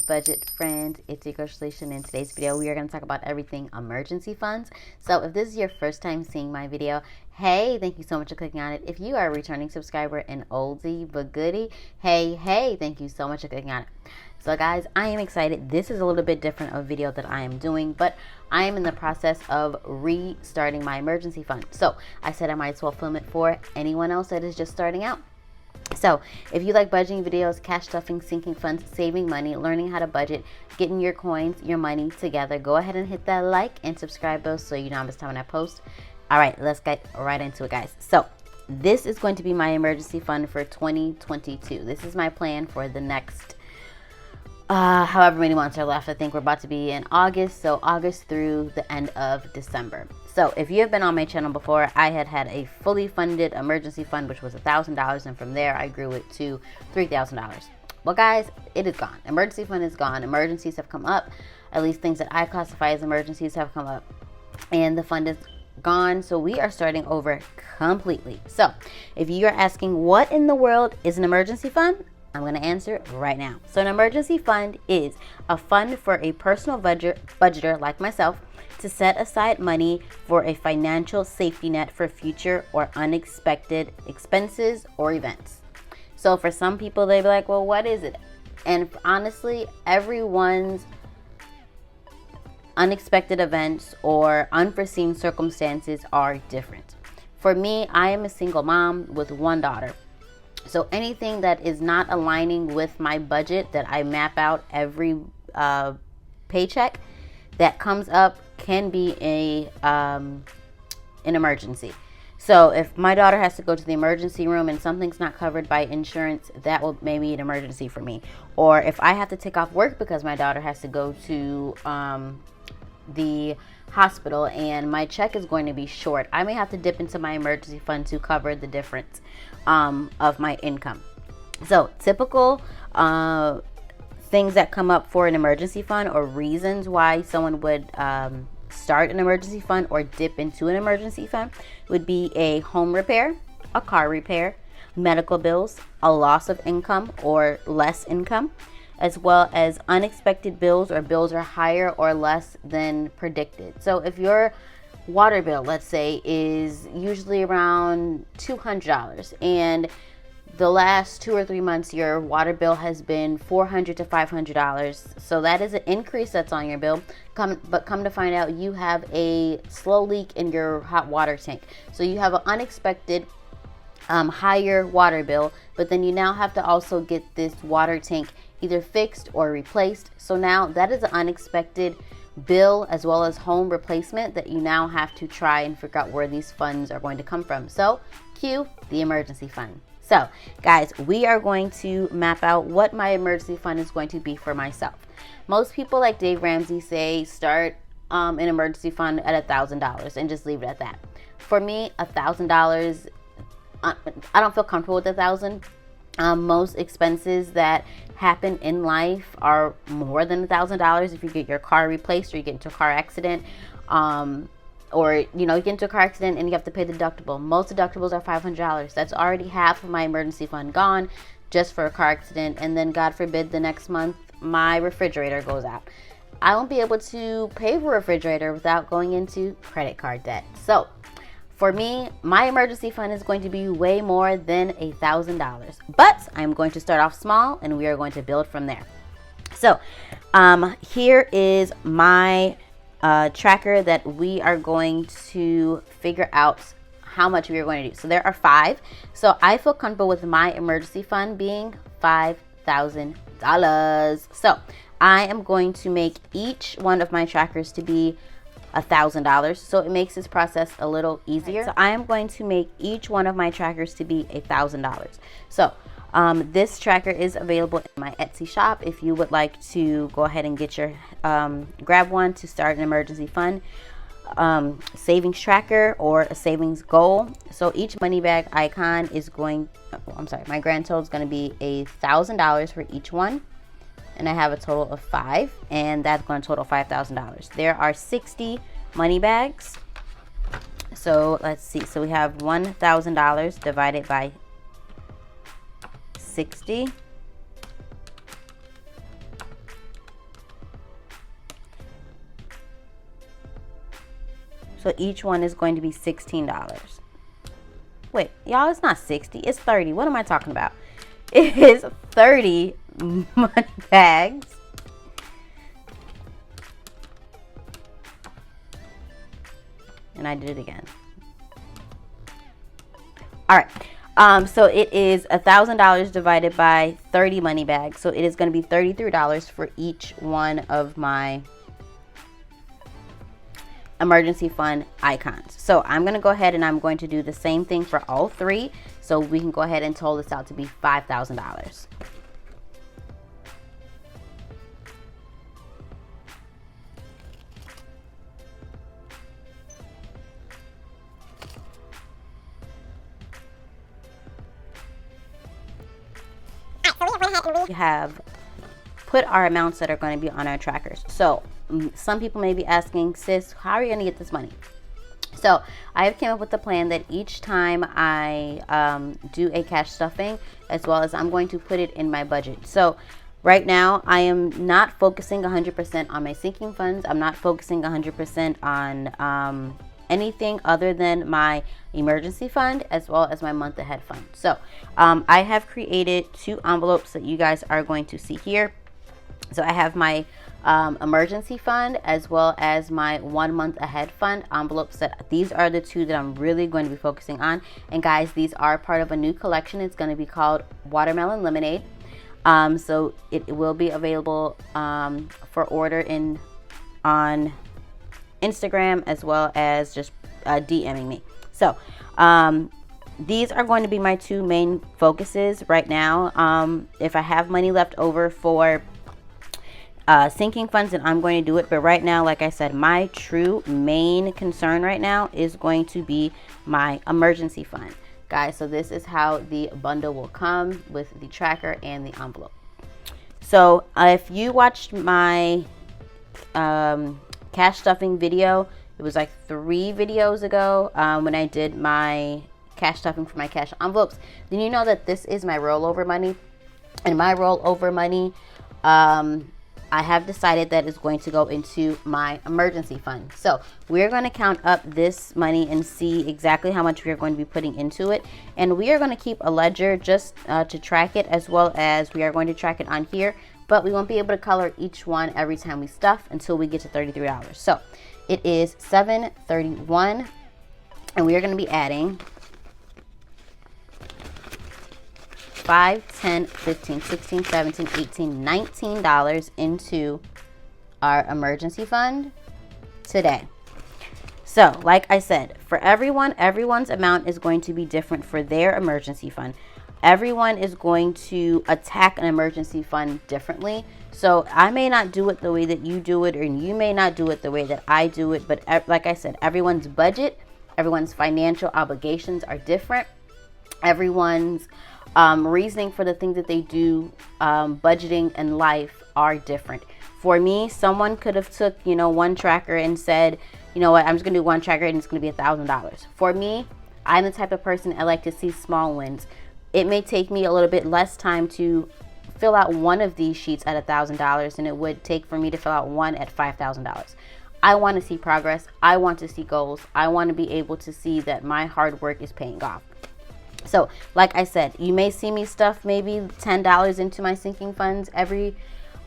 budget friend? It's your Coach Alicia. In today's video, we are going to talk about everything emergency funds. So if this is your first time seeing my video, hey, thank you so much for clicking on it. If you are a returning subscriber and oldie but goodie, hey, thank you so much for clicking on it. So guys, I am excited. This is a little bit different of a video that I am doing, but I am in the process of restarting my emergency fund. So I said I might as well film it for anyone else that is just starting out. So if you like budgeting videos, cash stuffing, sinking funds, saving money, learning how to budget, getting your coins, your money together, go ahead and hit that like and subscribe those so you don't miss time when I post. All right, let's get right into it, guys. So this is going to be my emergency fund for 2022. This is my plan for the next however many months are left. I think we're about to be in August, so August through the end of December. So if you have been on my channel before, I had a fully funded emergency fund, which was $1,000, and from there I grew it to $3,000. Well guys, it is gone. Emergency fund is gone. Emergencies have come up, at least things that I classify as emergencies have come up, and the fund is gone. So we are starting over completely. So if you are asking what in the world is an emergency fund, I'm going to answer right now. So an emergency fund is a fund for a personal budgeter like myself to set aside money for a financial safety net for future or unexpected expenses or events. So for some people, they'd be like, well, what is it? And honestly, everyone's unexpected events or unforeseen circumstances are different. For me, I am a single mom with one daughter. So anything that is not aligning with my budget that I map out every paycheck that comes up can be an emergency. So if my daughter has to go to the emergency room and something's not covered by insurance, that will maybe an emergency for me. Or if I have to take off work because my daughter has to go to the hospital and my check is going to be short, I may have to dip into my emergency fund to cover the difference of my income. So typical things that come up for an emergency fund, or reasons why someone would start an emergency fund or dip into an emergency fund, would be a home repair, a car repair, medical bills, a loss of income or less income, as well as unexpected bills or bills are higher or less than predicted. So if your water bill, let's say, is usually around $200 and the last 2 or 3 months your water bill has been $400 to $500, so that is an increase that's on your bill. But come to find out, you have a slow leak in your hot water tank, so you have an unexpected higher water bill, but then you now have to also get this water tank either fixed or replaced. So now that is an unexpected bill as well as home replacement that you now have to try and figure out where these funds are going to come from. So cue the emergency fund. So guys, we are going to map out what my emergency fund is going to be for myself. Most people, like Dave Ramsey, say start an emergency fund at $1,000 and just leave it at that. For me, $1,000, I don't feel comfortable with $1,000. Most expenses that happen in life are more than $1,000. If you get your car replaced or you get into a car accident, or you get into a car accident and you have to pay the deductible. Most deductibles are $500. That's already half of my emergency fund gone just for a car accident. And then God forbid the next month my refrigerator goes out. I won't be able to pay for a refrigerator without going into credit card debt. So for me, my emergency fund is going to be way more than $1,000, but I'm going to start off small and we are going to build from there. So here is my tracker that we are going to figure out how much we are going to do. So there are 5. So I feel comfortable with my emergency fund being $5,000. So I am going to make each one of my trackers to be $1,000, so it makes this process a little easier. So I am going to make each one of my trackers to be $1,000. So this tracker is available in my Etsy shop if you would like to go ahead and get your grab one to start an emergency fund, savings tracker, or a savings goal. So each money bag icon is my grand total is going to be $1,000 for each one. And I have a total of 5, and that's going to total $5,000. There are 60 money bags. So let's see. So we have $1,000 divided by 60. So each one is going to be $16. Wait, y'all, it's not 60, it's 30. What am I talking about? It is 30 money bags. And I did it again. All right. So it is $1,000 divided by 30 money bags. So it is going to be $33 for each one of my emergency fund icons. So I'm going to go ahead and I'm going to do the same thing for all three. So we can go ahead and total this out to be $5,000. We have put our amounts that are going to be on our trackers. So some people may be asking, sis, how are you going to get this money? So I have came up with a plan that each time I do a cash stuffing, as well as I'm going to put it in my budget. So right now I am not focusing 100% on my sinking funds. I'm not focusing 100% on anything other than my emergency fund as well as my month ahead fund. So I have created 2 envelopes that you guys are going to see here. So I have my emergency fund as well as my 1 month ahead fund envelopes. That these are the 2 that I'm really going to be focusing on. And guys, these are part of a new collection. It's going to be called Watermelon Lemonade. So it will be available for order on Instagram as well as just DMing me. So these are going to be my 2 main focuses right now. If I have money left over for sinking funds, and I'm going to do it, but right now, like I said, my true main concern right now is going to be my emergency fund, guys. So this is how the bundle will come with the tracker and the envelope. So if you watched my cash stuffing video, it was like 3 videos ago when I did my cash stuffing for my cash envelopes, then you know that this is my rollover money. And my rollover money, I have decided that it's going to go into my emergency fund. So we're going to count up this money and see exactly how much we are going to be putting into it. And we are going to keep a ledger just to track it, as well as we are going to track it on here. But we won't be able to color each one every time we stuff until we get to $33. So it is $7.31, and we are going to be adding 5, 10, 15, 16, 17, 18, $19 into our emergency fund today. So like I said, for everyone's amount is going to be different for their emergency fund. Everyone is going to attack an emergency fund differently. So I may not do it the way that you do it, or you may not do it the way that I do it. But like I said, everyone's budget, everyone's financial obligations are different. Everyone's reasoning for the things that they do, budgeting in life, are different. For me, someone could have took, one tracker and said, you know what, I'm just gonna do one tracker and it's gonna be $1,000. For me, I'm the type of person, I like to see small wins. It may take me a little bit less time to fill out one of these sheets at $1,000 than it would take for me to fill out one at $5,000. I want to see progress. I want to see goals. I want to be able to see that my hard work is paying off. So like I said, you may see me stuff maybe $10 into my sinking funds every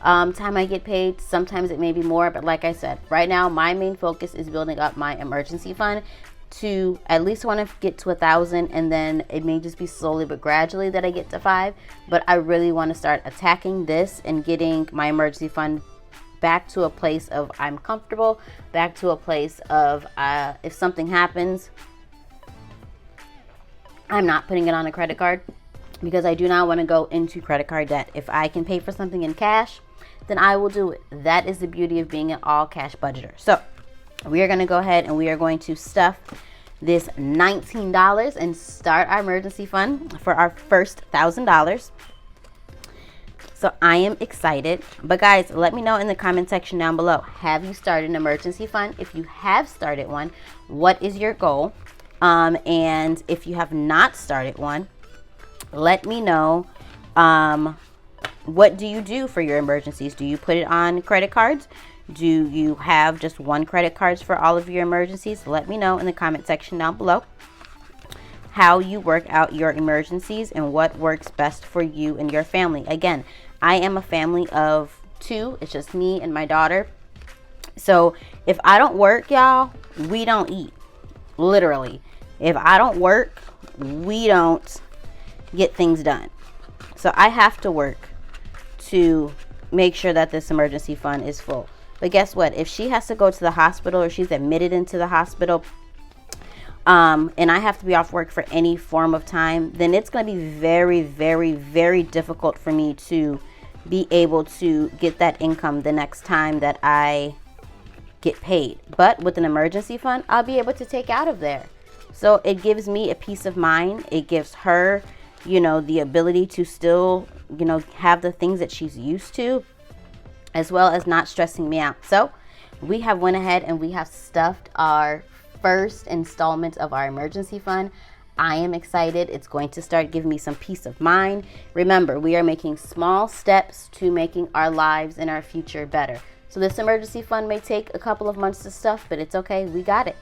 time I get paid. Sometimes it may be more, but like I said, right now my main focus is building up my emergency fund to at least want to get to 1,000, and then it may just be slowly but gradually that I get to 5. But I really want to start attacking this and getting my emergency fund back to a place of I'm comfortable, back to a place of if something happens, I'm not putting it on a credit card, because I do not want to go into credit card debt. If I can pay for something in cash, then I will do it. That is the beauty of being an all cash budgeter. So we are going to go ahead and we are going to stuff this $19 and start our emergency fund for our first $1,000. So I am excited. But guys, let me know in the comment section down below, have you started an emergency fund? If you have started one, what is your goal? And if you have not started one, let me know, what do you do for your emergencies? Do you put it on credit cards? Do you have just one credit card for all of your emergencies? Let me know in the comment section down below how you work out your emergencies and what works best for you and your family. Again, I am a family of 2. It's just me and my daughter. So if I don't work, y'all, we don't eat. Literally. If I don't work, we don't get things done. So I have to work to make sure that this emergency fund is full. But guess what? If she has to go to the hospital or she's admitted into the hospital, and I have to be off work for any form of time, then it's going to be very, very, very difficult for me to be able to get that income the next time that I get paid. But with an emergency fund, I'll be able to take out of there. So it gives me a peace of mind. It gives her, the ability to still, have the things that she's used to, as well as not stressing me out. So we have went ahead and we have stuffed our first installment of our emergency fund. I am excited. It's going to start giving me some peace of mind. Remember, we are making small steps to making our lives and our future better. So this emergency fund may take a couple of months to stuff, but it's okay. We got it.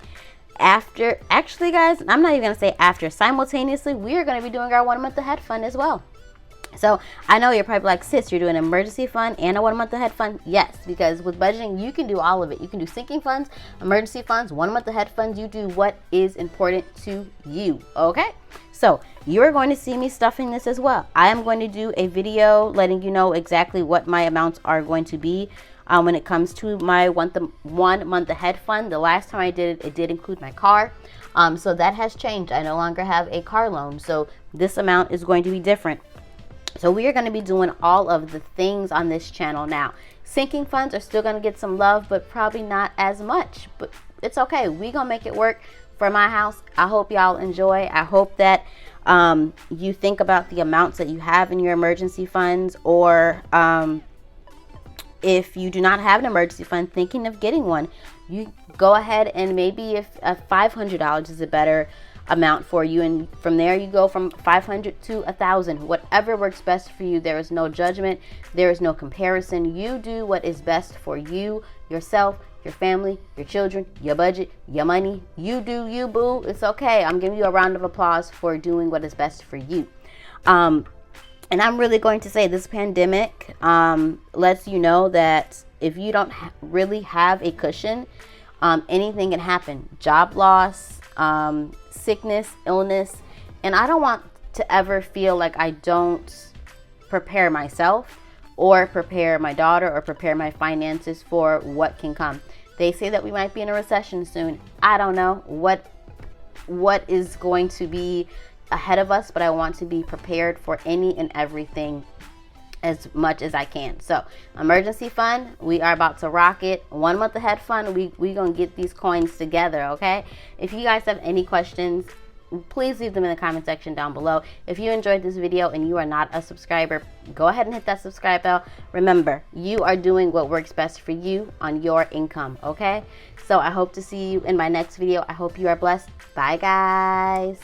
Actually, guys, I'm not even going to say after. Simultaneously, we are going to be doing our 1 month ahead fund as well. So I know you're probably like, sis, you're doing an emergency fund and a 1 month ahead fund. Yes, because with budgeting, you can do all of it. You can do sinking funds, emergency funds, 1 month ahead funds. You do what is important to you. Okay. So you're going to see me stuffing this as well. I am going to do a video letting you know exactly what my amounts are going to be when it comes to my 1 month ahead fund. The last time I did it, it did include my car. So that has changed. I no longer have a car loan. So this amount is going to be different. So we are going to be doing all of the things on this channel now. Sinking funds are still going to get some love, but probably not as much. But it's okay. We're going to make it work for my house. I hope y'all enjoy. I hope that you think about the amounts that you have in your emergency funds, or if you do not have an emergency fund, thinking of getting one, you go ahead and maybe if $500 is a better amount for you, and from there you go from 500 to 1,000, whatever works best for you. There is no judgment, there is no comparison. You do what is best for you, yourself, your family, your children, your budget, your money. You do you, boo. It's okay. I'm giving you a round of applause for doing what is best for you. And I'm really going to say this pandemic lets you know that if you don't really have a cushion, anything can happen. Job loss, sickness, illness. And I don't want to ever feel like I don't prepare myself or prepare my daughter or prepare my finances for what can come. They say that we might be in a recession soon. I don't know what is going to be ahead of us, but I want to be prepared for any and everything as much as I can. So emergency fund, we are about to rock it. 1 month ahead fund, we gonna get these coins together. Okay, if you guys have any questions, please leave them in the comment section down below. If you enjoyed this video and you are not a subscriber, go ahead and hit that subscribe bell. Remember, you are doing what works best for you on your income. Okay, so I hope to see you in my next video. I hope you are blessed. Bye guys.